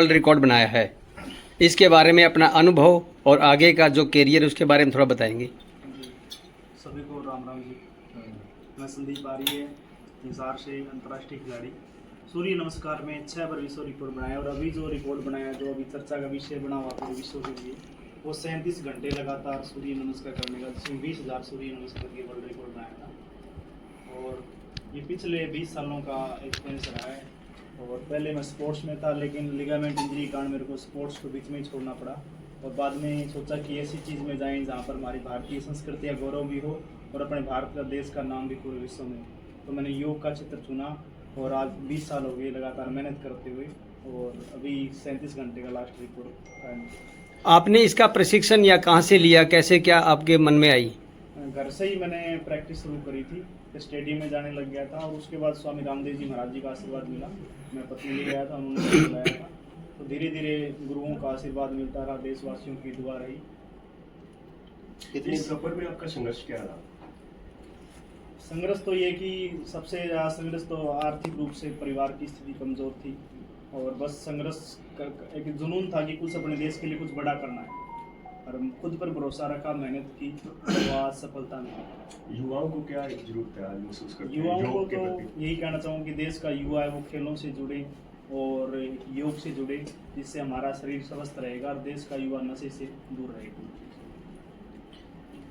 World record बनाया है, इसके बारे में अपना अनुभव और आगे का जो कैरियर है उसके बारे में थोड़ा बताएंगे। सभी को राम राम जी। मैं संदीप आर्य, हिसार से अंतर्राष्ट्रीय खिलाड़ी। सूर्य नमस्कार में 6 बार विश्व रिकॉर्ड बनाया और अभी जो रिकॉर्ड बनाया, जो अभी चर्चा का विषय बना हुआ पूरे विश्व के लिए, वो 37 घंटे लगातार सूर्य नमस्कार करने का, जिसमें 20,000 सूर्य नमस्कार की वर्ल्ड रिकॉर्ड बनाया था। और ये पिछले 20 सालों का एक्सपीरियंस रहा है। और पहले मैं स्पोर्ट्स में था, लेकिन लिगामेंट इंजरी के कारण मेरे को स्पोर्ट्स को बीच में ही छोड़ना पड़ा। और बाद में सोचा कि ऐसी चीज़ में जाएं जहाँ पर हमारी भारतीय संस्कृति या गौरव भी हो और अपने भारत का, देश का नाम भी पूरे विश्व में। तो मैंने योग का क्षेत्र चुना और आज 20 साल हो गए लगातार मेहनत करते हुए, और अभी 37 घंटे का लास्ट रिकॉर्ड है। आपने इसका प्रशिक्षण या कहाँ से लिया, कैसे क्या आपके मन में आई? घर से ही मैंने प्रैक्टिस शुरू करी थी, स्टेडियम में जाने लग गया था। और उसके बाद स्वामी रामदेव जी महाराज जी का आशीर्वाद मिला। मैं पत्नी ले गया था, उन्होंने बुलाया था, तो धीरे धीरे गुरुओं का आशीर्वाद मिलता रहा, देशवासियों की दुआ रही। कितने सफर में आपका संघर्ष क्या रहा? संघर्ष तो ये कि सबसे ज़्यादा संघर्ष तो आर्थिक रूप से परिवार की स्थिति कमज़ोर थी, और बस संघर्ष एक जुनून था कि कुछ अपने देश के लिए कुछ बड़ा करना है, और खुद पर भरोसा रखा, मेहनत की, तो आज सफलता मिली। युवाओं को क्या जरूरत है आज महसूस करते हैं युवाओं को योग के तो प्रति? यही कहना चाहूँ कि देश का युवा है वो खेलों से जुड़े और योग से जुड़े, जिससे हमारा शरीर स्वस्थ रहेगा और देश का युवा नशे से दूर रहेगा।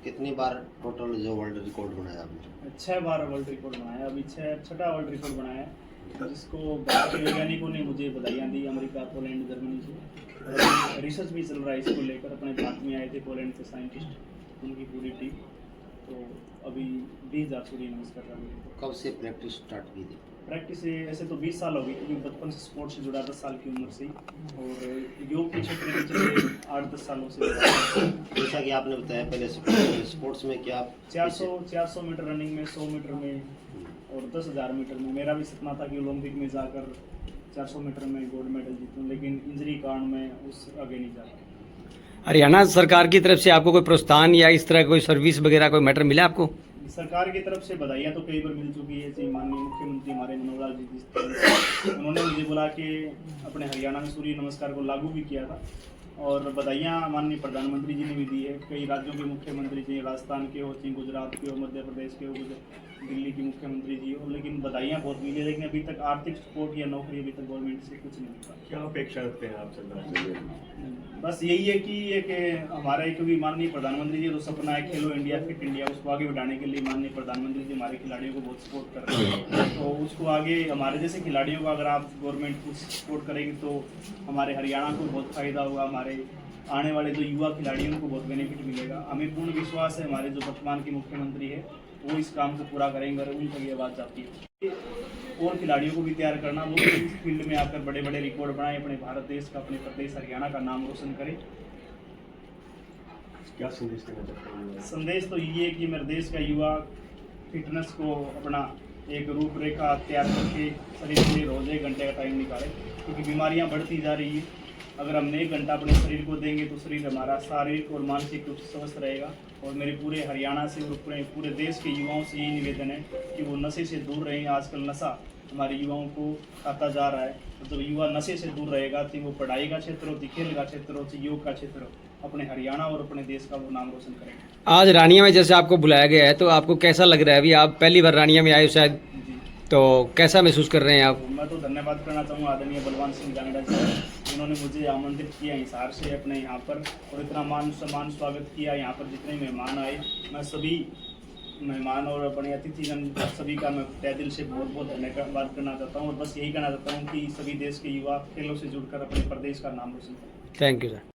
कितनी बार टोटल जो वर्ल्ड रिकॉर्ड बनाया आपने? 6 बार वर्ल्ड रिकॉर्ड बनाया, अभी छठा वर्ल्ड रिकॉर्ड बनाया है, जिसको भारत के वैज्ञानिकों ने मुझे बधाइयाँ दी, अमेरिका, पोलैंड, जर्मनी से। रिसर्च भी चल रहा है इसको लेकर। अपने भारत में आए थे पोलैंड के साइंटिस्ट, उनकी पूरी टीम। तो अभी 20,000 सूर्य नमस्कार कर रहे हैं। कब से प्रैक्टिस स्टार्ट की थी? प्रैक्टिस ऐसे तो 20 साल हो गई, क्योंकि बचपन से स्पोर्ट्स से जुड़ा 10 साल की उम्र से ही, और योग के क्षेत्र में चले 8-10 सालों से। जैसा कि आपने बताया पहले स्पोर्ट्स में क्या 400 मीटर रनिंग में, 100 मीटर में और 10,000 मीटर में मेरा भी सपना था कि ओलंपिक में जाकर 400 मीटर में गोल्ड मेडल जीतूं, लेकिन इंजरी कारण मैं उस आगे नहीं जा पाया। हरियाणा सरकार की तरफ से आपको कोई प्रोत्साहन या इस तरह कोई सर्विस वगैरह कोई मैटर मिला आपको? सरकार की तरफ से बधाइयाँ तो कई बार मिल चुकी है। जैसे माननीय मुख्यमंत्री हमारे मनोहर लाल जी, उन्होंने मुझे बुला के अपने हरियाणा में सूर्य नमस्कार को लागू भी किया था, और बधाइयाँ माननीय प्रधानमंत्री जी ने भी दी है। कई राज्यों के मुख्यमंत्री जी, राजस्थान के हो, चाहे गुजरात के हो, मध्य प्रदेश के हो, दिल्ली के मुख्यमंत्री जी हो, लेकिन बधाइयाँ बहुत मिली, लेकिन अभी तक आर्थिक सपोर्ट या नौकरी अभी तक गवर्नमेंट से कुछ नहीं मिला। क्या अपेक्षा रखते हैं आप सरकार से? बस यही है कि हमारा, क्योंकि माननीय प्रधानमंत्री जी तो सपना है खेलो इंडिया, फिट इंडिया, उसको आगे बढ़ाने के लिए माननीय प्रधानमंत्री जी हमारे खिलाड़ियों को बहुत सपोर्ट कर रहे हैं। तो उसको आगे हमारे जैसे खिलाड़ियों का अगर आप गवर्नमेंट कुछ सपोर्ट करेगी तो हमारे हरियाणा को बहुत फायदा होगा, हमारे आने वाले जो युवा खिलाड़ियों को बहुत बेनिफिट मिलेगा। हमें पूर्ण विश्वास है हमारे जो वर्तमान के मुख्यमंत्री है वो इस काम को पूरा करेंगे, और उन तक ये बात जाती है। और खिलाड़ियों को भी तैयार करना, वो भी इस फील्ड में आकर बड़े बड़े रिकॉर्ड बनाए, अपने भारत देश का, अपने प्रदेश हरियाणा का नाम रोशन करें। क्या संदेश देना चाहते हैं? संदेश तो ये है कि मेरे देश का युवा फिटनेस को अपना एक रूपरेखा तैयार करके शरीर के लिए रोज 1 घंटे का टाइम निकाले, क्योंकि बीमारियां बढ़ती जा रही है। अगर हम 1 घंटा अपने शरीर को देंगे तो शरीर हमारा शारीरिक और मानसिक रूप से स्वस्थ रहेगा। और मेरे पूरे हरियाणा से और पूरे देश के युवाओं से यही निवेदन है कि वो नशे से दूर रहें। आजकल नशा हमारे युवाओं को खाता जा रहा है, तो जब युवा नशे से दूर रहेगा तो वो पढ़ाई का क्षेत्र हो, खेल का क्षेत्र हो, योग का क्षेत्र हो, अपने हरियाणा और अपने देश का वो नाम रोशन करेंगे। आज रानिया में जैसे आपको बुलाया गया है, तो आपको कैसा लग रहा है? अभी आप पहली बार रानिया में आए हो शायद, तो कैसा महसूस कर रहे हैं आप? मैं तो धन्यवाद करना चाहूँगा आदरणीय बलवान सिंह जानेड़ा जी, जिन्होंने मुझे आमंत्रित किया हिसार से अपने यहाँ पर, और इतना मान सम्मान स्वागत किया। यहाँ पर जितने मेहमान आए, मैं सभी मेहमान और अपने अतिथिगण सभी का मैं तहे दिल से बहुत बहुत धन्यवाद करना चाहता हूँ। और बस यही कहना चाहता हूँ कि सभी देश के युवा खेलों से जुड़कर अपने प्रदेश का नाम रोशन करें। Thank you sir.